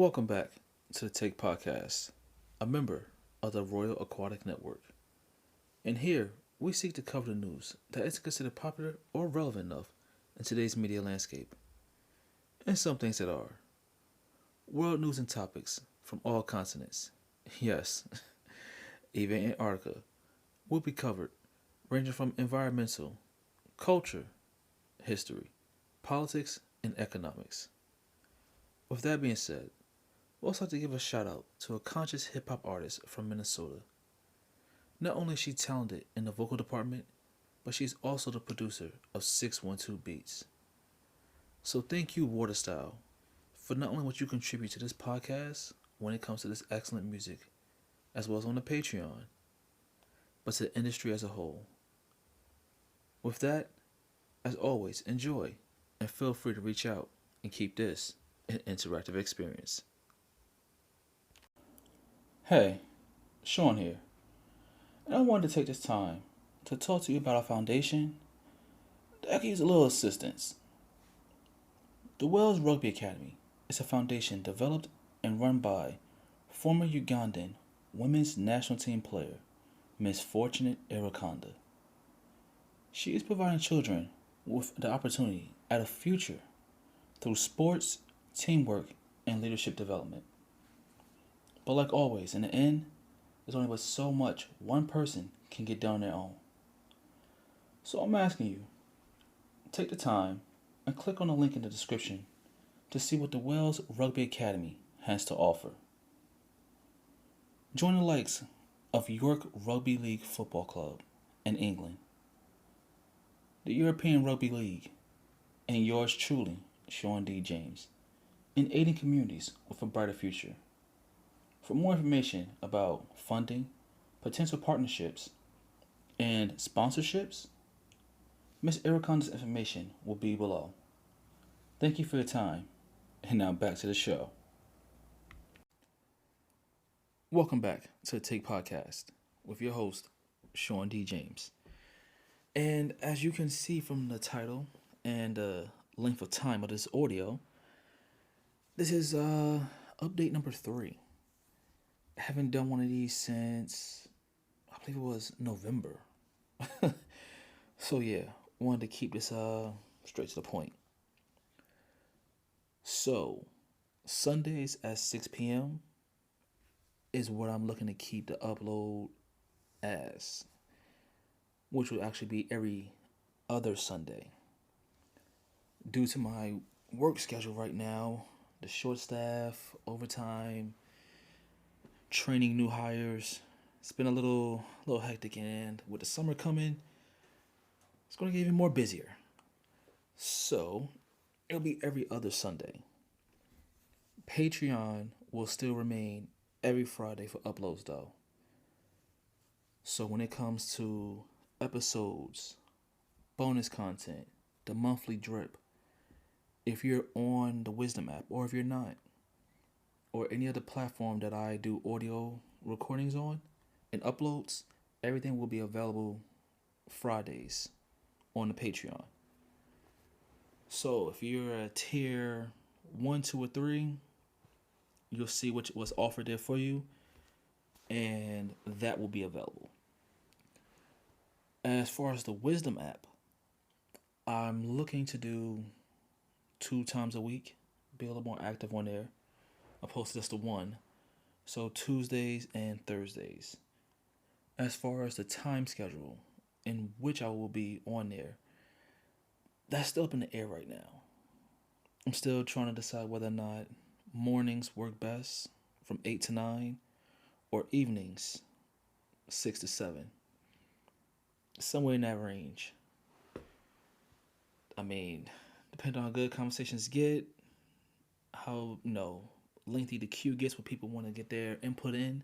Welcome back to the Take Podcast, a member of the Royal Aquatic Network. And here, we seek to cover the news that isn't considered popular or relevant enough in today's media landscape, and some things that are. World news and topics from all continents. Yes, even Antarctica will be covered, ranging from environmental, culture, history, politics, and economics. With that being said, we'd also like to give a shout out to a conscious hip hop artist from Minnesota. Not only is she talented in the vocal department, but she's also the producer of 612 Beats. So thank you, Waterstyle, for not only what you contribute to this podcast when it comes to this excellent music, as well as on the Patreon, but to the industry as a whole. With that, as always, enjoy and feel free to reach out and keep this an interactive experience. Hey, Sean here, and I wanted to take this time to talk to you about our foundation that needs a little assistance. The Wales Rugby Academy is a foundation developed and run by former Ugandan women's national team player Miss Fortunate Irakonda. She is providing children with the opportunity at a future through sports, teamwork, and leadership development. But like always, in the end, there's only but so much one person can get done on their own. So I'm asking you, take the time and click on the link in the description to see what the Wales Rugby Academy has to offer. Join the likes of York Rugby League Football Club in England, the European Rugby League, and yours truly, Sean D. James, in aiding communities with a brighter future. For more information about funding, potential partnerships, and sponsorships, Ms. Irakonda's information will be below. Thank you for your time, and now back to the show. Welcome back to the Take Podcast with your host, Sean D. James. And as you can see from the title and the length of time of this audio, this is update number 3. I haven't done one of these since, I believe it was November. So yeah, wanted to keep this straight to the point. So, Sundays at 6 p.m. is what I'm looking to keep the upload as, which will actually be every other Sunday. Due to my work schedule right now, the short staff, overtime, training new hires, it's been a little hectic, and with the summer coming, it's going to get even more busier. So, it'll be every other Sunday. Patreon will still remain every Friday for uploads though. So when it comes to episodes, bonus content, the monthly drip, if you're on the Wisdom app or if you're not, or any other platform that I do audio recordings on and uploads, everything will be available Fridays on the Patreon. So if you're a tier 1, 2, or 3, you'll see what's offered there for you, and that will be available. As far as the Wisdom app, I'm looking to do 2 times a week, be a little more active on there, opposed to just the one. So Tuesdays and Thursdays. As far as the time schedule in which I will be on there, that's still up in the air right now. I'm still trying to decide whether or not mornings work best from 8 to 9 or evenings 6 to 7. Somewhere in that range. I mean, depending on how good conversations get, how lengthy the queue gets when people want to get their input in,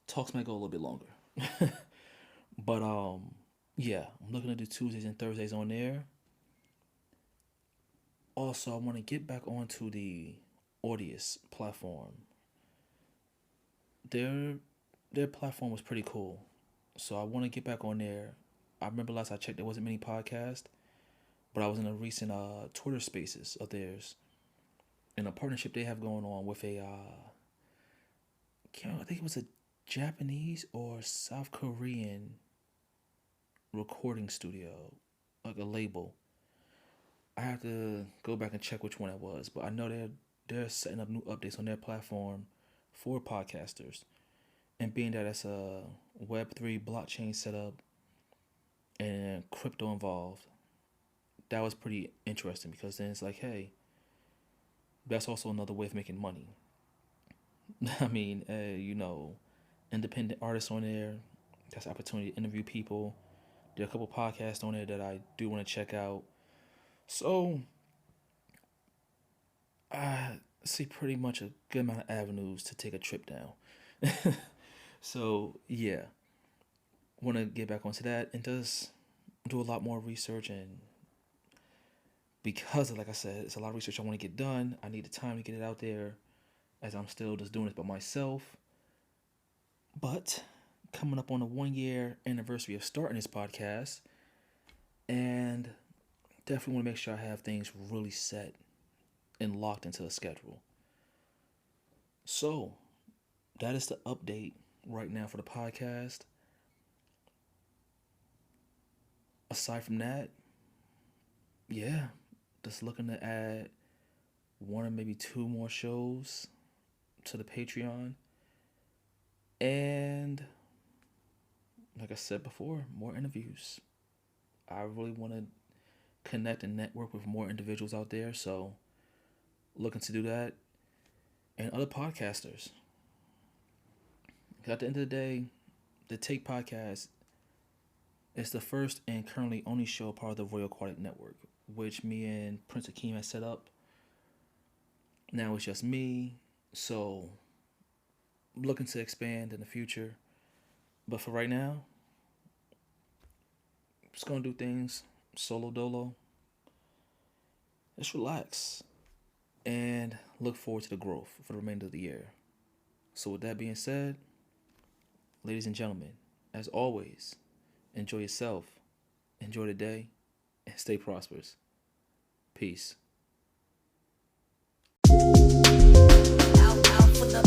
talks might go a little bit longer. But yeah, I'm looking to do Tuesdays and Thursdays on there. Also, I want to get back onto the Audius platform. Their platform was pretty cool, so I want to get back on there. I remember last I checked, there wasn't many podcasts, but I was in a recent Twitter Spaces of theirs, and a partnership they have going on with a, I think it was a Japanese or South Korean recording studio, like a label. I have to go back and check which one it was, but I know they're setting up new updates on their platform for podcasters. And being that it's a Web3 blockchain setup and crypto involved, that was pretty interesting because then it's like, hey, that's also another way of making money. I mean, independent artists on there. That's an opportunity to interview people. There are a couple podcasts on there that I do want to check out. So I see pretty much a good amount of avenues to take a trip down. So yeah, want to get back onto that and just do a lot more research. And because, like I said, it's a lot of research I want to get done, I need the time to get it out there as I'm still just doing this by myself. But coming up on the 1 year anniversary of starting this podcast, and definitely want to make sure I have things really set and locked into a schedule. So that is the update right now for the podcast. Aside from that, yeah, just looking to add one or maybe two more shows to the Patreon. And like I said before, more interviews. I really want to connect and network with more individuals out there, so looking to do that. And other podcasters. At the end of the day, the Take Podcast is the first and currently only show part of the Royal Aquatic Network, which me and Prince Akeem has set up. Now it's just me, so looking to expand in the future. But for right now, just gonna do things solo dolo. Just relax and look forward to the growth for the remainder of the year. So with that being said, ladies and gentlemen, as always, enjoy yourself, enjoy the day, and stay prosperous. Peace. Out for the